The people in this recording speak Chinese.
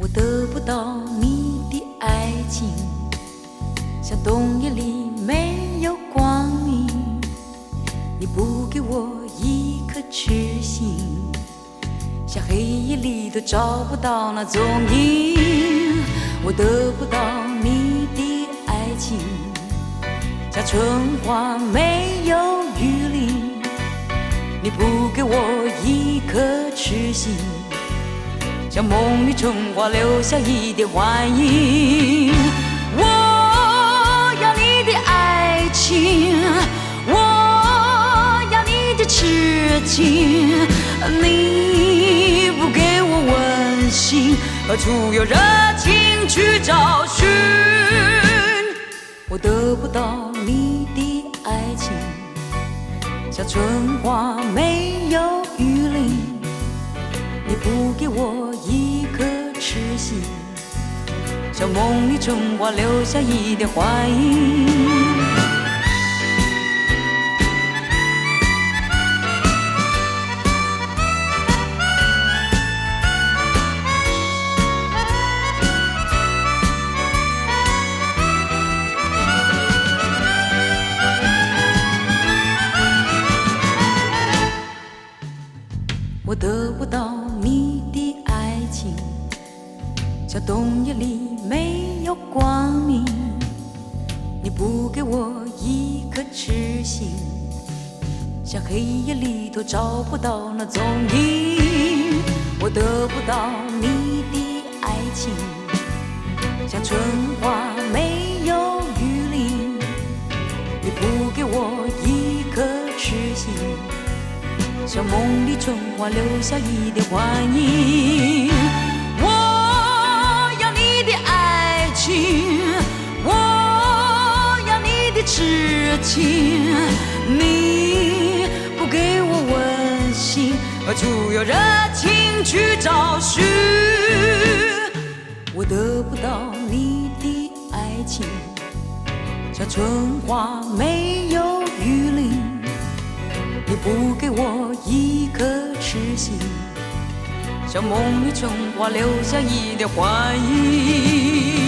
我得不到你的爱情，像冬夜里没有光明。你不给我一颗痴心，像黑夜里都找不到那踪影。我得不到你的爱情，像春花没有雨淋。你不给我一颗痴心，像梦里春花留下一点幻影。我要你的爱情，我要你的痴情，你不给我温馨，何处有热情去找寻？我得不到你的爱情，像春花没有雨淋。你不给我一颗痴心，像梦里春花留下一点幻影。我得不到你的爱情，像冬夜里没有光明。你不给我一颗痴心，像黑夜里头找不到那踪影。我得不到你的爱情，像春花没有雨淋。你不给我一颗痴心，像梦里春花留下一点幻影。我要你的爱情，我要你的痴情，你不给我温馨，何处有热情去找寻？我得不到你的爱情，像春花没有雨淋。你不给我一颗痴心，像梦里春花留下一点幻影。